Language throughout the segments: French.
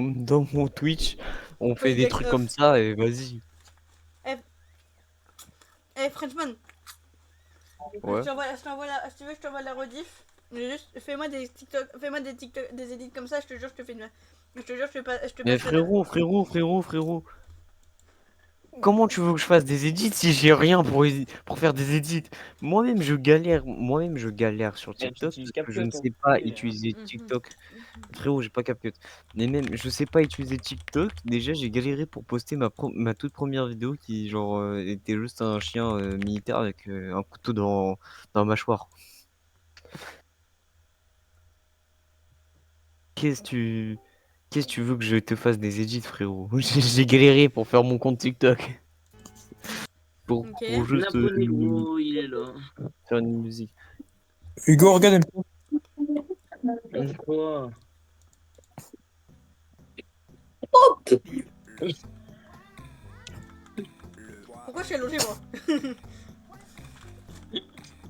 Dans mon Twitch, on fait des Polydex trucs off. comme ça et vas-y. Frenchman, Ouais. je t'envoie la, si tu veux, je t'envoie la rediff. Mais juste, fais-moi des TikTok, fais-moi des TikTok, des edits comme ça, je te jure, je te fais une. Je te jure, je te Mais passe la. frérot. Comment tu veux que je fasse des edits si j'ai rien pour faire des edits? Moi-même je galère sur Et tu TikTok utilises parce que je ne CapCut, hein. sais pas Oui, hein. utiliser TikTok. Frérot, j'ai pas CapCut. Mais même, je sais pas utiliser TikTok. Déjà, j'ai galéré pour poster ma toute première vidéo qui, genre, était juste un chien militaire avec un couteau dans la mâchoire. Qu'est-ce que tu... Qu'est-ce que tu veux que je te fasse des edits, frérot? J'ai galéré pour faire mon compte TikTok. Ok. Pour juste Abonnez-vous, il est là. faire une musique. Hugo, regarde un peu. Quoi? Pourquoi je suis allongé, moi?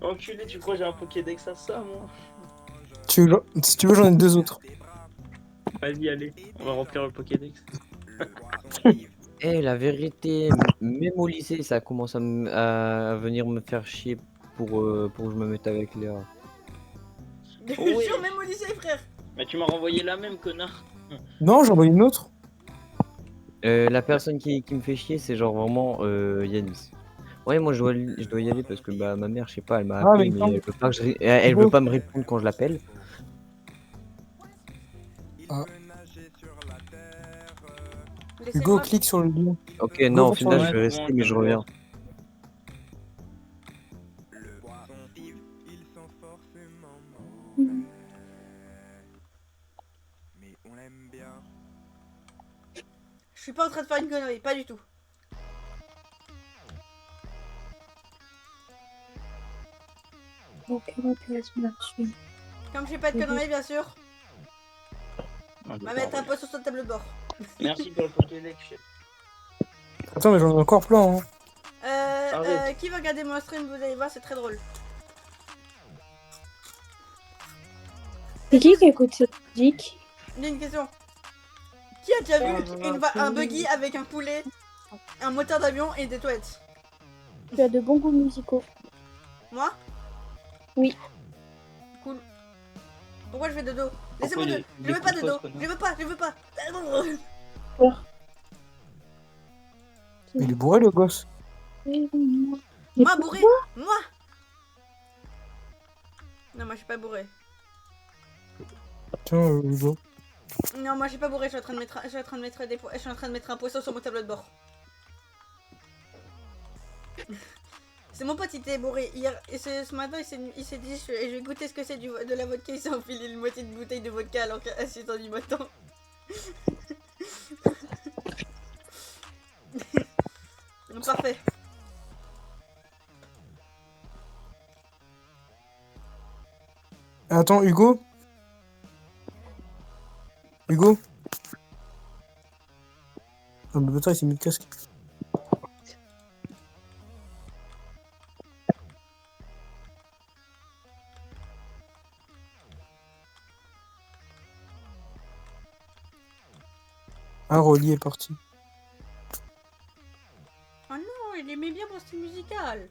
Enculé, tu crois que j'ai un Pokédex à ça, moi? Si tu veux, j'en ai deux autres. Vas-y, allez, on va remplir le Pokédex. Eh, la vérité, même au lycée, ça commence à venir me faire chier pour que je me mette avec Léa. Ouais. Sur même au lycée, frère. Mais tu m'as renvoyé la même, connard. Non, j'en ai une autre. La personne qui me fait chier, c'est genre vraiment Yanis. Ouais, moi je dois y aller parce que bah ma mère, je sais pas, elle m'a Ah, appelé, mais mais non, elle veut Hugo. pas me répondre quand je l'appelle. Ah. Hugo, Laissez-moi. clique sur le lien. Ok, Hugo, non, au va sur le final, lien. je vais rester, mais je reviens. Je suis pas en train de faire une connerie, pas du tout. Comme je fais pas de conneries, bien sûr, Ah, on va mettre un post sur sa table de bord. Merci pour le Pokédex, chef. Attends, mais j'en ai encore plein. Hein. Arrête. Qui va regarder mon stream, vous allez voir, c'est très drôle. C'est qui écoute cette musique? J'ai une question. Qui a déjà vu un buggy avec un poulet, un moteur d'avion et des toilettes? Tu as de bons goûts musicaux. Moi? Oui. Cool. Pourquoi je fais dodo? Laissez-moi Pourquoi dodo. il Je veux pas écoute dodo. ce connard? Je veux pas. Peur. Il est bourré, le gosse. Moi bourré. Moi. Non, moi je suis pas bourré. Tiens, Hugo. Non, moi je suis pas bourré. Je suis en train de mettre, je suis en train de mettre un poisson sur mon tableau de bord. C'est mon pote, il était bourré hier. Et ce matin, il s'est dit, je vais goûter ce que c'est de la vodka. Il s'est enfilé une moitié de bouteille de vodka alors qu'à 6h du matin. Parfait. Attends, Hugo. Hugo. Ah, mais putain, il s'est mis le casque. Ah, Rolly est parti. Oh non, il aimait bien mon style musical.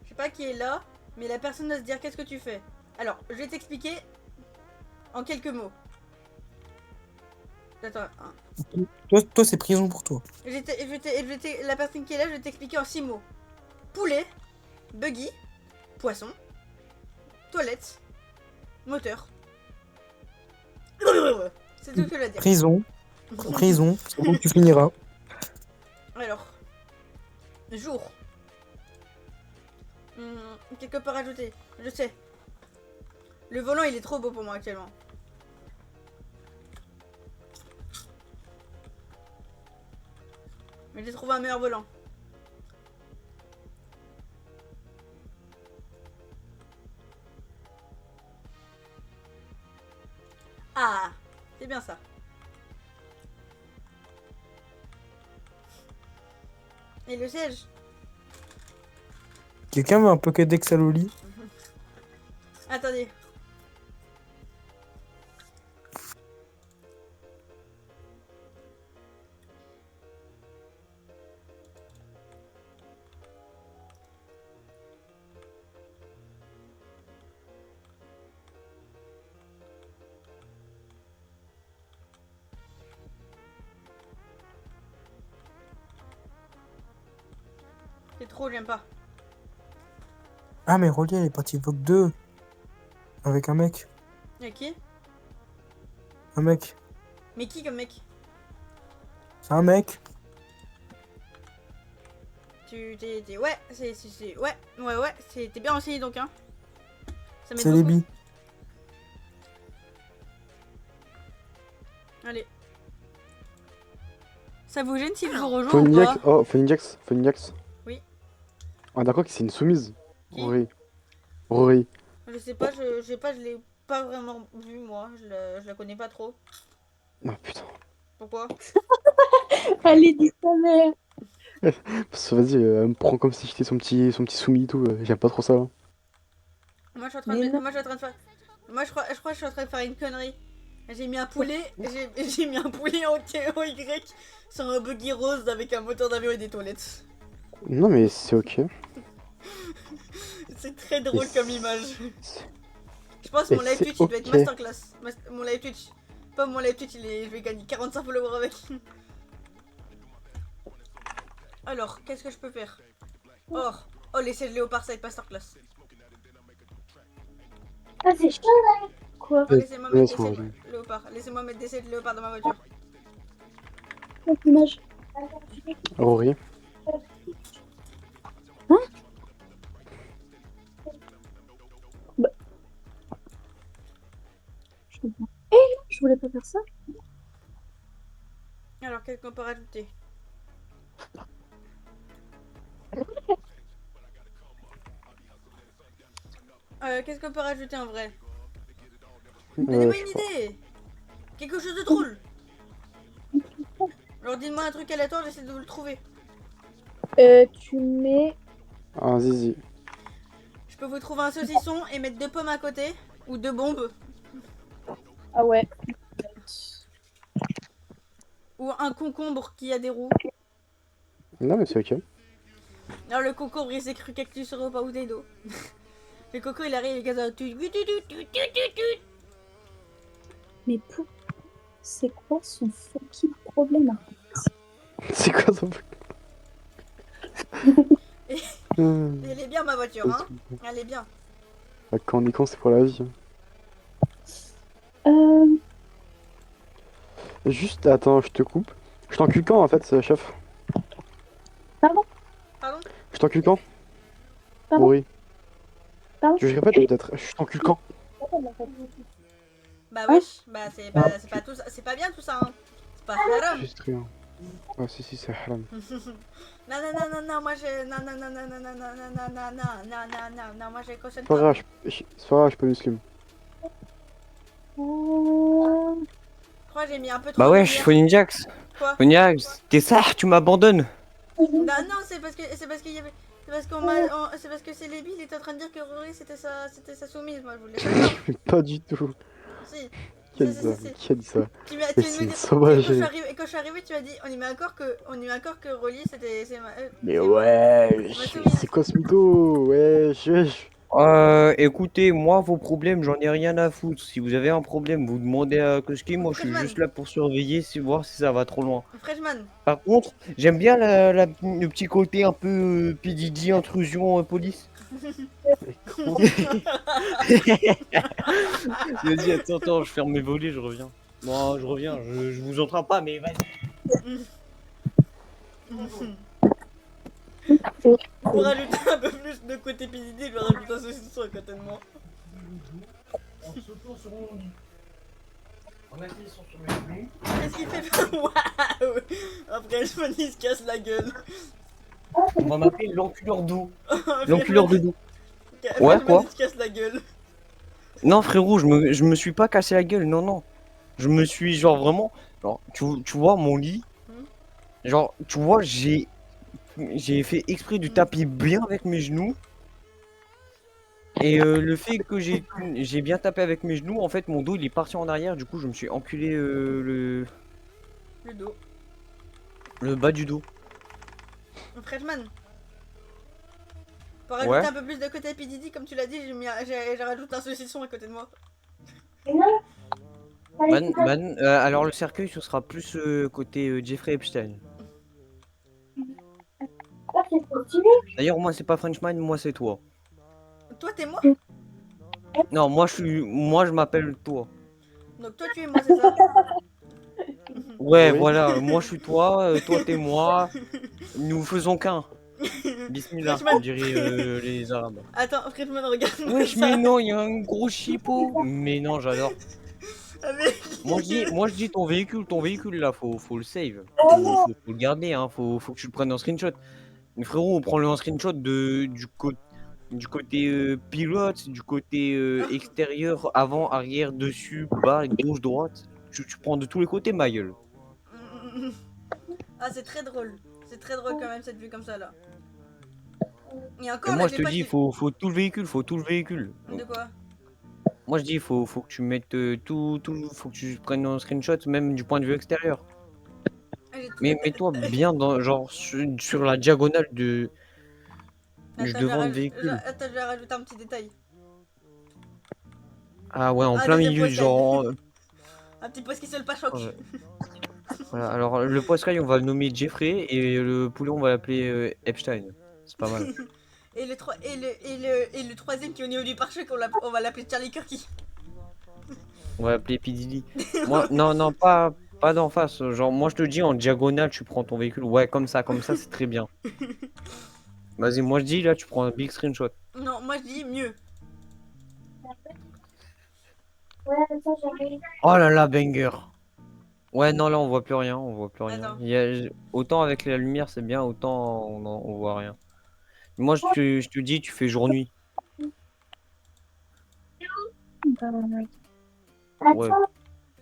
Je sais pas qui est là, mais la personne doit se dire qu'est-ce que tu fais. Alors, je vais t'expliquer en quelques mots. Attends, hein. Toi c'est prison pour toi. La personne qui est là, je vais t'expliquer en 6 mots. Poulet, buggy, poisson, toilette, moteur. C'est tout ce que je dois dire. Prison. Prison. C'est bon que tu finiras. Alors, jour. Quelque part ajouté. Je sais. Le volant, il est trop beau pour moi actuellement. Mais j'ai trouvé un meilleur volant. Ah, c'est bien ça. Et le siège? Quelqu'un veut un Pokédex à Loli? Attendez. C'est trop, j'aime pas. Ah, mais Rolly, elle est partie Vogue 2. Avec un mec. Y'a qui? Un mec. Mais qui comme mec? C'est un mec. Ouais, t'es bien renseigné donc, hein. Ça m'aide C'est les beaucoup. billes. Allez. Ça vous gêne si je vous rejoins ou Phoenix, pas? oh, Phoenix. Oui. Ah, d'accord, que c'est une soumise. Qui? Rory. Rory. Je sais pas, je l'ai pas vraiment vue moi, je la connais pas trop. Ah, putain. Pourquoi? Allez, dis ta mère. Parce que vas-y, elle me prend comme si j'étais son petit soumis et tout. J'aime pas trop ça. Là. Moi je suis en train Mais de, non. moi je suis en train de faire, moi je crois que je suis en train de faire une connerie. J'ai mis un poulet, j'ai mis un poulet en Y sur un buggy rose avec un moteur d'avion et des toilettes. Non, mais c'est ok. C'est très drôle comme image. Je pense Et mon live c'est Twitch il doit être ok. masterclass. Mon live Twitch. Pas mon live Twitch, je vais gagner 45 followers avec. Alors, qu'est-ce que je peux faire? Oh, les sièges léopard, ça va être masterclass. Ah, c'est chaud, là. Quoi? Oh, laissez-moi mettre des Laisse-moi, sièges léopard. Laissez-moi mettre des sièges léopard dans ma voiture. Quelle image? Rory. Je comprends. Eh non, je voulais pas faire ça. Alors, qu'est-ce qu'on peut rajouter? Qu'est-ce qu'on peut rajouter en vrai? Donnez-moi Je une sais pas. idée! Quelque chose de drôle! Alors dites-moi un truc aléatoire, j'essaie de vous le trouver. Tu mets... Ah, zizi. Je peux vous trouver un saucisson et mettre 2 pommes à côté. Ou 2 bombes. Ah ouais. Ou un concombre qui a des roues. Non, mais c'est ok. Alors le concombre il s'est cru cactus sur repas bouteille d'eau. Le coco il arrive et il casse un Mais pour... C'est quoi son fucking problème, hein? C'est quoi ça? Elle est bien ma voiture, hein. Elle est bien. Quand on est con, c'est pour la vie. Juste, attends, je te coupe. Je t'encule quand en fait, chef? Pardon? Pardon? Je t'encule quand? Pardon? Rory. Pardon? Tu veux que je répète peut-être? Je t'encule quand? Bah wesh, bah c'est pas tout ça, c'est pas bien tout ça, hein. C'est pas haram. Juste rien. Ah si, c'est haram. Non, moi je... Non, moi je cautionne C'est pas pas. grave, c'est pas grave, je peux musulman. Je crois que j'ai mis un peu trop Bah de wesh, bière. Phoenix, Quoi? Phoenix, t'es ça, tu m'abandonnes. Non, c'est parce qu'il y avait... C'est parce que c'est Lébi, il était en train de dire que Rory c'était sa soumise, moi je voulais pas. Pas du tout. Si. Qui a dit ça? Qui a dit ça? Tu m'as Mais tu c'est me une dis- sauvage. quand je suis arrivé, tu m'as dit on y met encore que Rolly c'est ma. Mais ouais, c'est quoi ce mytho? Wesh, wesh. Écoutez, moi, vos problèmes, j'en ai rien à foutre. Si vous avez un problème, vous demandez à Koski. Moi, je suis juste là pour surveiller, voir si ça va trop loin. Freshman. Par contre, j'aime bien le petit côté un peu PDD, intrusion, police. Vas-y, attends, je ferme mes volets, je reviens. Bon, je reviens, je vous entends pas, mais vas-y. Pour rajouter un peu plus de côté PDD, je vais rajouter un saucisson à côté de moi. Qu'est-ce qu'il fait? Waouh! Après, Freshman il se casse la gueule. On va m'appeler l'enculeur d'eau. Freshman, L'enculeur de dos. Freshman, quoi il se casse la gueule. Non, frérot, je me suis pas cassé la gueule, non. Je me suis, genre, vraiment... Genre, tu vois, mon lit... Genre, tu vois, j'ai fait exprès de taper bien avec mes genoux. Et le fait que j'ai bien tapé avec mes genoux, en fait, mon dos il est parti en arrière, du coup, je me suis enculé Le dos. le bas du dos. Freshman. Pour rajouter Ouais. un peu plus de côté P. Diddy, comme tu l'as dit, j'ai rajouté un saucisson à côté de moi. Alors le cercueil, ce sera plus côté Jeffrey Epstein. Ah, c'est trop stylé. D'ailleurs, moi, c'est pas Frenchman, moi, c'est toi. Toi, t'es moi. Non, moi, je m'appelle toi. Donc toi, tu es moi, c'est ça? Ouais, Oui. voilà, moi, je suis toi, toi, t'es moi. Nous faisons qu'un. Bismillah, Freshman. on dirait les Arabes. Attends, Freshman, regarde-moi Wesh, ça. mais non, il y a un gros chipot. Mais non, j'adore. Avec- Moi, je dis ton véhicule, là, faut le save. Faut le garder, hein, faut que tu le prennes en screenshot. Mais frérot, on prend le en screenshot du côté pilote, du côté extérieur, avant, arrière, dessus, bas, gauche, droite. Tu prends de tous les côtés, ma gueule. Ah, c'est très drôle. C'est très drôle quand même cette vue comme ça là. Et Et encore, moi, là, je j'ai te pas dis, qui- faut tout le véhicule, faut tout le véhicule. De quoi? Moi, je dis, faut que tu mettes tout, faut que tu prennes un screenshot, même du point de vue extérieur. Ah, j'ai tout- Mais mets-toi bien dans, genre, sur la diagonale du Attends, devant le véhicule. Attends, je vais rajouter un petit détail. Ah ouais, en Ah, plein deuxième milieu, poste, genre. Un petit post qui se le pas choc. Ouais. Voilà, alors le poiscaille, on va le nommer Jeffrey et le poulet, on va l'appeler Epstein. C'est pas mal. Et le troisième qui est au niveau du pare-choc, on va l'appeler Charlie Kirky. On va l'appeler P. Diddy. Moi, non, pas d'en face. Genre, moi, je te dis en diagonale, tu prends ton véhicule. Ouais, comme ça, c'est très bien. Vas-y, moi, je dis là, tu prends un big screenshot. Non, moi je dis mieux. Ouais, attends, j'arrive. Oh là là, banger. Ouais, non, là, on voit plus rien. On voit plus rien. Attends. Autant avec la lumière, c'est bien, autant on voit rien. Moi, je te dis, tu fais jour-nuit. Bah, Ouais.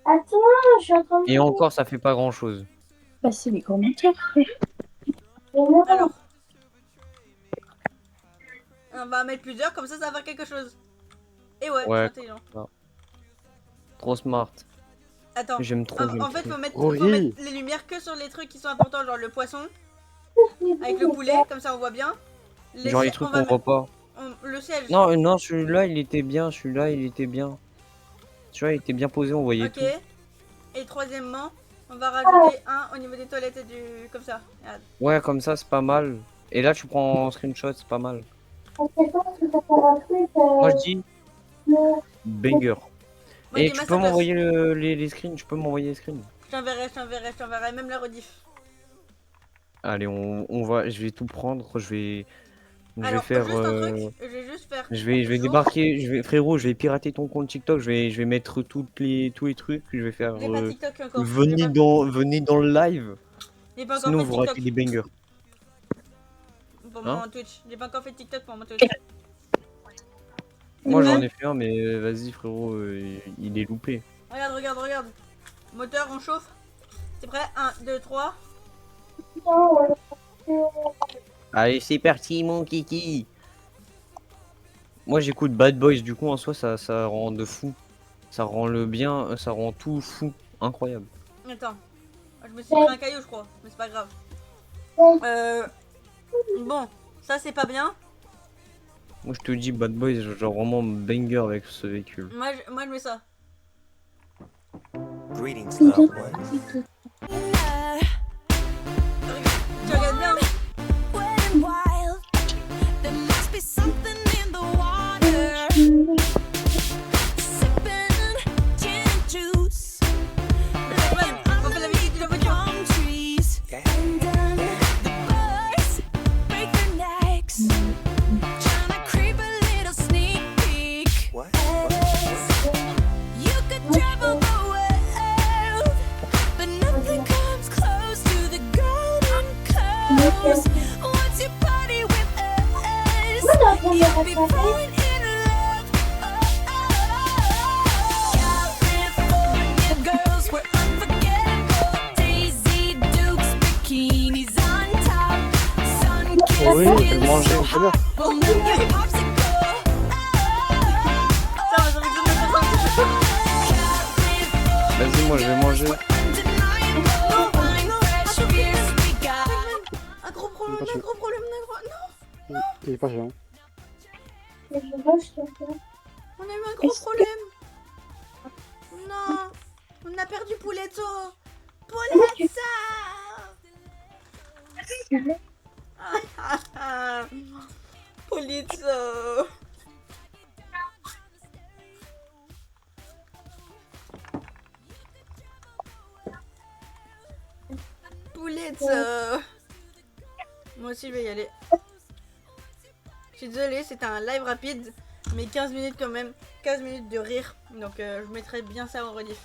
Attends, je suis en train de... Et encore, ça fait pas grand-chose. Bah, c'est les commentaires. Alors. On va en mettre plusieurs, comme ça va faire quelque chose. Et ouais, Ouais. c'est intelligent. Trop smart. Attends. J'aime trop. En fait, faut mettre Oui. les lumières que sur les trucs qui sont importants, genre le poisson, avec le poulet, comme ça on voit bien. Genre les sièges, trucs on va qu'on voit pas. le siège. Non, celui-là, il était bien. Celui-là, il était bien. Celui-là, il était bien posé, on voyait Ok. tout. Et troisièmement, on va rajouter un au niveau des toilettes et du... comme ça. Regarde. Ouais, comme ça, c'est pas mal. Et là, tu prends en screenshot, c'est pas mal. Moi, je dis banger. Moi, Et je dis tu masse peux à place. m'envoyer les screens, tu peux m'envoyer les screens. Je t'enverrai, même la rediff. Allez, on va, je vais tout prendre, je vais Alors, faire, juste un truc, je vais juste faire. je vais toujours- débarquer, frérot, je vais pirater ton compte TikTok, je vais mettre tous les trucs, je vais faire, J'ai pas TikTok encore. venez dans le live, J'ai pas encore sinon fait vous ratez TikTok des bangers. pour Hein mon Twitch. J'ai pas encore fait TikTok pour mon Twitch. Moi j'en ai fait un, mais vas-y frérot, il est loupé. Regarde. Moteur, on chauffe. C'est prêt? 1, 2, 3. Allez, c'est parti mon kiki. Moi j'écoute Bad Boys, du coup en soi ça rend de fou. Ça rend le bien, ça rend tout fou, incroyable. Attends. Je me suis pris un caillou, je crois. Mais c'est pas grave. Bon, ça c'est pas bien. Moi je te dis Bad Boys, genre vraiment banger avec ce véhicule. Moi je mets ça. Greetings, loved ones. Tu regardes bien. Ouais, on fait la visite de la voiture. Okay? What? You'll be falling in love. California girls were unforgettable. Daisy Dukes, bikinis on top. Sun-kissed Oui, skin elle mangeait so au bonheur. hot. We'll make you popsicle. moi je vais manger. Un gros problème, un gros problème, un gros... Non, Il est pas géant. Et je rush la faire. on a eu un gros problème. Non, on a perdu Pouletto. Pouletto. Ah, ah, ah. Pouletto. Pouletto. Moi aussi je vais y aller. Je suis désolée, c'était un live rapide, mais 15 minutes quand même. 15 minutes de rire. Donc je mettrai bien ça en rediff.